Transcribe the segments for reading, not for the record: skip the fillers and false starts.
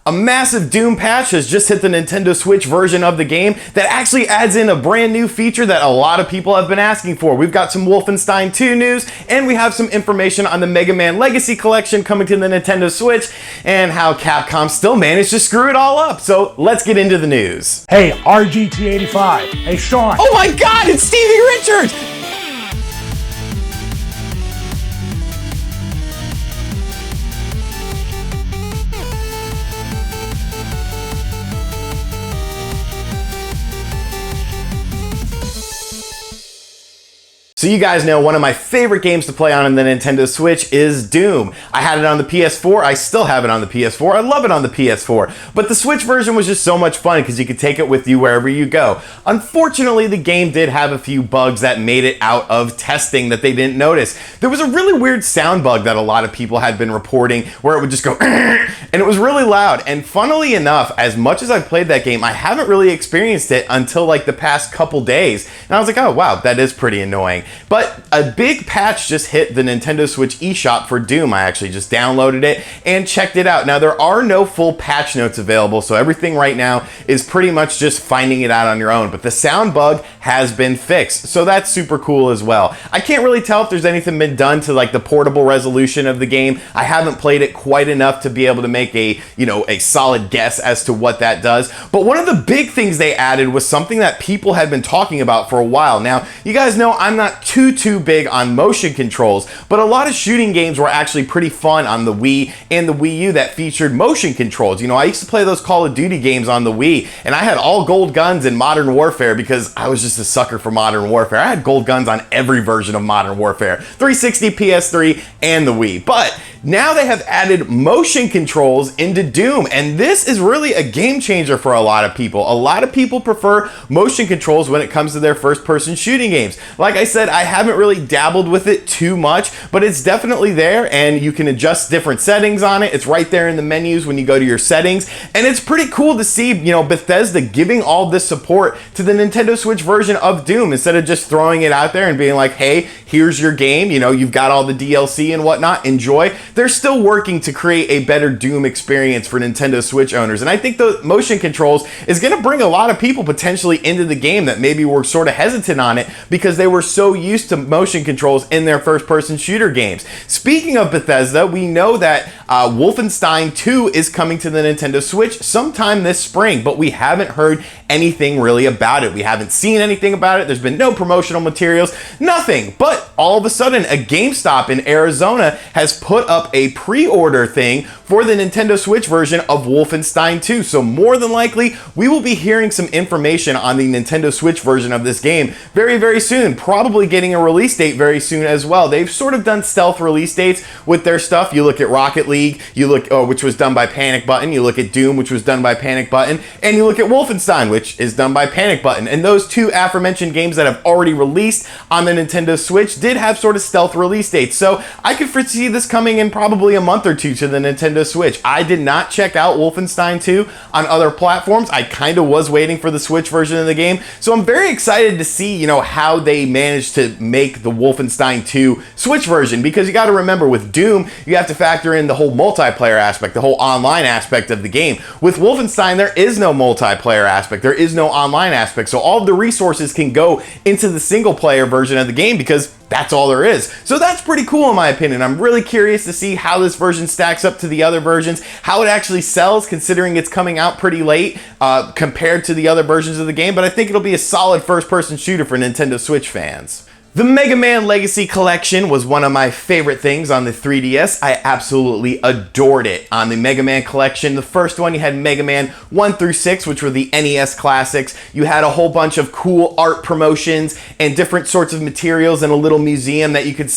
A massive Doom patch has just hit the Nintendo Switch version of the game that actually adds in a brand new feature that a lot of people have been asking for. We've got some Wolfenstein 2 news, and we have some information on the Mega Man Legacy Collection coming to the Nintendo Switch, and how Capcom still managed to screw it all up. So let's get into the news. Hey, RGT 85. Hey, Sean. Oh my God, it's Stevie Richards! So you guys know one of my favorite games to play on the Nintendo Switch is Doom. I had it on the PS4, I still have it on the PS4, I love it on the PS4, but the Switch version was just so much fun because you could take it with you wherever you go. Unfortunately, the game did have a few bugs that made it out of testing that they didn't notice. There was a really weird sound bug that a lot of people had been reporting where it would just go and it was really loud, and funnily enough, as much as I've played that game, I haven't really experienced it until like the past couple days, and I was like, oh wow, that is pretty annoying. But a big patch just hit the Nintendo Switch eShop for Doom. I actually just downloaded it and checked it out. Now, there are no full patch notes available, so everything right now is pretty much just finding it out on your own. But the sound bug has been fixed, so that's super cool as well. I can't really tell if there's anything been done to like the portable resolution of the game. I haven't played it quite enough to be able to make a solid guess as to what that does. But one of the big things they added was something that people had been talking about for a while. Now, you guys know I'm not too big on motion controls, but a lot of shooting games were actually pretty fun on the Wii and the Wii U that featured motion controls. I used to play those Call of Duty games on the Wii, and I had all gold guns in Modern Warfare because I was just a sucker for Modern Warfare. I had gold guns on every version of Modern Warfare, 360, PS3, and the Wii. But now they have added motion controls into Doom, and this is really a game changer for a lot of people. A lot of people prefer motion controls when it comes to their first-person shooting games. Like I said, I haven't really dabbled with it too much, but it's definitely there, and you can adjust different settings on it. It's right there in the menus when you go to your settings, and it's pretty cool to see, Bethesda giving all this support to the Nintendo Switch version of Doom instead of just throwing it out there and being like, hey, here's your game, you've got all the DLC and whatnot, enjoy. They're still working to create a better Doom experience for Nintendo Switch owners, and I think the motion controls is going to bring a lot of people potentially into the game that maybe were sort of hesitant on it because they were so used to motion controls in their first-person shooter games. Speaking of Bethesda, we know that Wolfenstein 2 is coming to the Nintendo Switch sometime this spring, but we haven't heard anything really about it. We haven't seen anything about it. There's been no promotional materials, nothing. But all of a sudden, a GameStop in Arizona has put up a pre-order thing for the Nintendo Switch version of Wolfenstein 2. So more than likely, we will be hearing some information on the Nintendo Switch version of this game very, very soon. Probably getting a release date very soon as well. They've sort of done stealth release dates with their stuff. You look at Rocket League, which was done by Panic Button. You look at Doom, which was done by Panic Button. And you look at Wolfenstein, which is done by Panic Button. And those two aforementioned games that have already released on the Nintendo Switch did have sort of stealth release dates. So I could foresee this coming in probably a month or two to the Nintendo Switch. I did not check out Wolfenstein 2 on other platforms. I kind of was waiting for the Switch version of the game. So I'm very excited to see, how they managed to make the Wolfenstein 2 Switch version, because you got to remember with Doom, you have to factor in the whole multiplayer aspect, the whole online aspect of the game. With Wolfenstein, there is no multiplayer aspect. There is no online aspect. So all of the resources can go into the single player version of the game because that's all there is. So that's pretty cool in my opinion. I'm really curious to see how this version stacks up to the other versions, how it actually sells considering it's coming out pretty late compared to the other versions of the game, but I think it'll be a solid first-person shooter for Nintendo Switch fans. The Mega Man Legacy Collection was one of my favorite things on the 3DS. I absolutely adored it. On the Mega Man Collection, the first one, you had Mega Man 1 through 6, which were the NES classics. You had a whole bunch of cool art promotions and different sorts of materials in a little museum that you could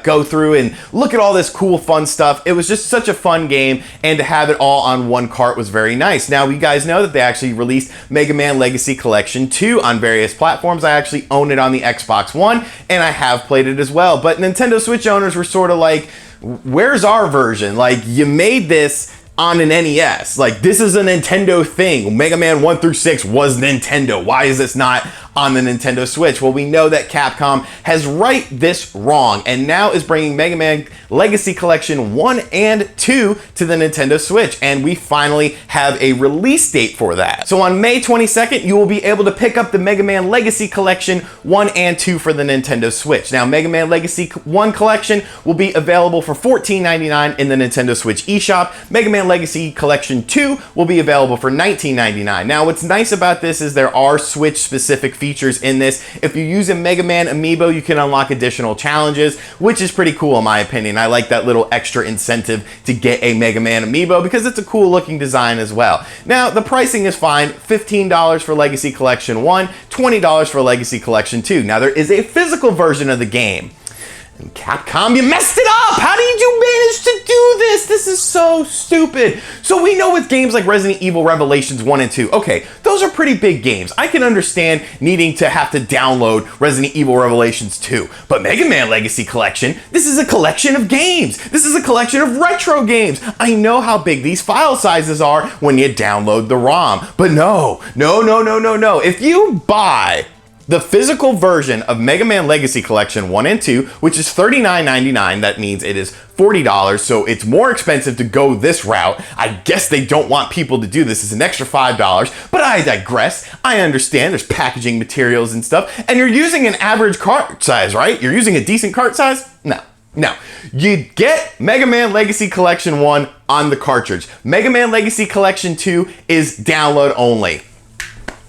go through and look at all this cool, fun stuff. It was just such a fun game, and to have it all on one cart was very nice. Now, you guys know that they actually released Mega Man Legacy Collection 2 on various platforms. I actually own it on the Xbox One, and I have played it as well. But Nintendo Switch owners were sort of like, where's our version? Like, you made this on an NES. Like, this is a Nintendo thing. Mega Man 1 through 6 was Nintendo. Why is this not on the Nintendo Switch? Well, we know that Capcom has right this wrong and now is bringing Mega Man Legacy Collection 1 and 2 to the Nintendo Switch, and we finally have a release date for that. So on May 22nd, you will be able to pick up the Mega Man Legacy Collection 1 and 2 for the Nintendo Switch. Now, Mega Man Legacy 1 Collection will be available for $14.99 in the Nintendo Switch eShop. Mega Man Legacy Collection 2 will be available for $19.99. Now, what's nice about this is there are Switch-specific features in this. If you use a Mega Man amiibo, you can unlock additional challenges, which is pretty cool in my opinion. I like that little extra incentive to get a Mega Man amiibo because it's a cool looking design as well. Now, the pricing is fine. $15 for Legacy Collection 1, $20 for Legacy Collection 2. Now, there is a physical version of the game. And Capcom, you messed it up! How did you manage to do this? This is so stupid. So we know with games like Resident Evil Revelations 1 and 2, okay, those are pretty big games. I can understand needing to have to download Resident Evil Revelations 2. But Mega Man Legacy Collection, this is a collection of games. This is a collection of retro games. I know how big these file sizes are when you download the ROM. But no. If you buy the physical version of Mega Man Legacy Collection 1 and 2, which is $39.99, that means it is $40, so it's more expensive to go this route. I guess they don't want people to do this. It's an extra $5, but I digress. I understand there's packaging materials and stuff, and you're using an average cart size, right? You're using a decent cart size? No. You get Mega Man Legacy Collection 1 on the cartridge. Mega Man Legacy Collection 2 is download only.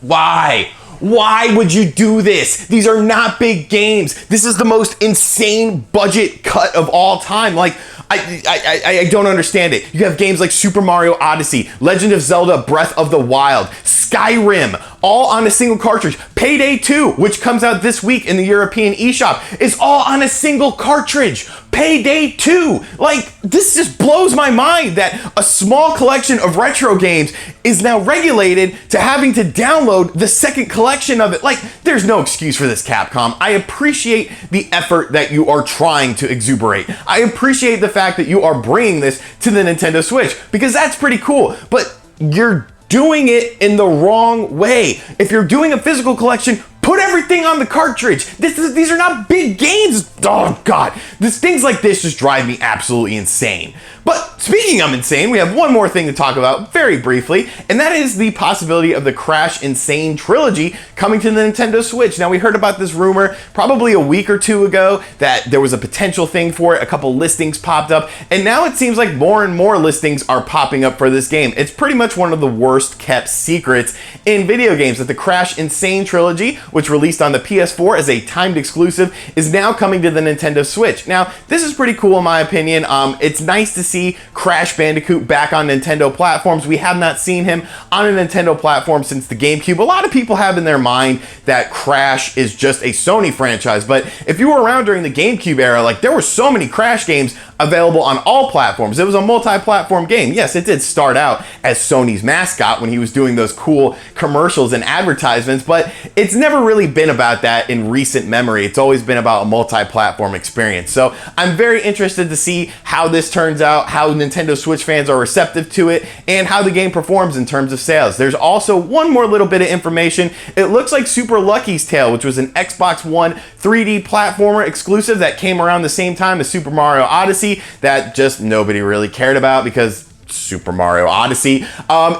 Why? Why would you do this? These are not big games. This is the most insane budget cut of all time. Like, I don't understand it. You have games like Super Mario Odyssey, Legend of Zelda Breath of the Wild, Skyrim, all on a single cartridge. Payday 2, which comes out this week in the European eShop, is all on a single cartridge. Payday 2. Like, this just blows my mind that a small collection of retro games is now regulated to having to download the second collection of it. Like, there's no excuse for this, Capcom. I appreciate the effort that you are trying to exuberate. I appreciate the fact that you are bringing this to the Nintendo Switch, because that's pretty cool, but you're doing it in the wrong way. If you're doing a physical collection, put everything on the cartridge. These are not big games. Oh God, things like this just drive me absolutely insane. But speaking of insane, we have one more thing to talk about very briefly, and that is the possibility of the Crash Insane trilogy coming to the Nintendo Switch. Now, we heard about this rumor probably a week or two ago that there was a potential thing for it. A couple listings popped up, and now it seems like more and more listings are popping up for this game. It's pretty much one of the worst kept secrets in video games that the Crash Insane trilogy, which released on the PS4 as a timed exclusive, is now coming to the Nintendo Switch. Now, this is pretty cool in my opinion. It's nice to see Crash Bandicoot back on Nintendo platforms. We have not seen him on a Nintendo platform since the GameCube. A lot of people have in their mind that Crash is just a Sony franchise, but if you were around during the GameCube era, like, there were so many Crash games available on all platforms. It was a multi-platform game. Yes, it did start out as Sony's mascot when he was doing those cool commercials and advertisements, but it's never really been about that in recent memory. It's always been about a multi-platform experience. So I'm very interested to see how this turns out, how Nintendo Switch fans are receptive to it, and how the game performs in terms of sales. There's also one more little bit of information. It looks like Super Lucky's Tale, which was an Xbox One 3D platformer exclusive that came around the same time as Super Mario Odyssey, that just nobody really cared about because Super Mario Odyssey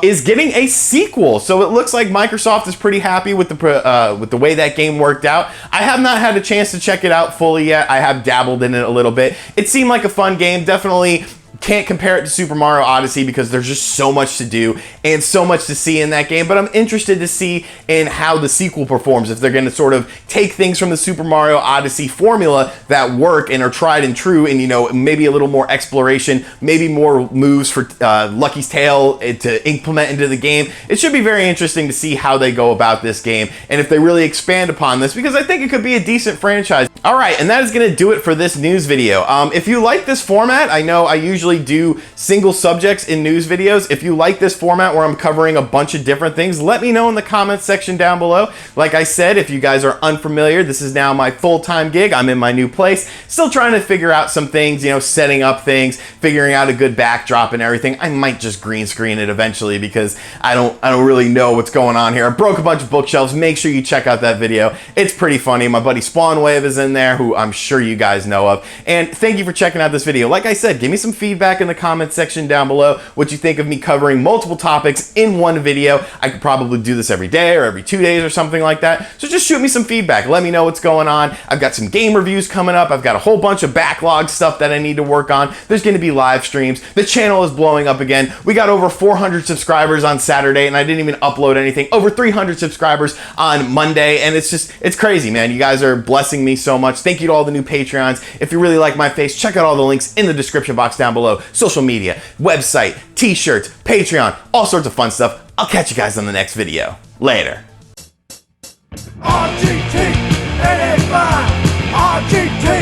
is getting a sequel. So it looks like Microsoft is pretty happy with the way that game worked out. I have not had a chance to check it out fully yet. I have dabbled in it a little bit. It seemed like a fun game. Definitely can't compare it to Super Mario Odyssey because there's just so much to do and so much to see in that game, but I'm interested to see in how the sequel performs, if they're going to sort of take things from the Super Mario Odyssey formula that work and are tried and true, and, you know, maybe a little more exploration, maybe more moves for Lucky's Tale to implement into the game. It should be very interesting to see how they go about this game and if they really expand upon this, because I think it could be a decent franchise. All right, and that is going to do it for this news video. If you like this format, I know I usually usually do single subjects in news videos. If you like this format where I'm covering a bunch of different things, let me know in the comments section down below. Like I said, if you guys are unfamiliar, this is now my full-time gig. I'm in my new place, still trying to figure out some things, you know, setting up things, figuring out a good backdrop and everything. I might just green screen it eventually because I don't really know what's going on here. I broke a bunch of bookshelves. Make sure you check out that video. It's pretty funny. My buddy Spawnwave is in there, who I'm sure you guys know of. And thank you for checking out this video. Like I said, give me some feedback in the comments section down below, what you think of me covering multiple topics in one video. I could probably do this every day or every 2 days or something like that. So just shoot me some feedback. Let me know what's going on. I've got some game reviews coming up. I've got a whole bunch of backlog stuff that I need to work on. There's going to be live streams. The channel is blowing up again. We got over 400 subscribers on Saturday and I didn't even upload anything. Over 300 subscribers on Monday, and it's crazy, man. You guys are blessing me so much. Thank you to all the new Patreons. If you really like my face, check out all the links in the description box down below. Social media, website, t-shirts, Patreon, all sorts of fun stuff. I'll catch you guys on the next video. Later. RGT 85. RGT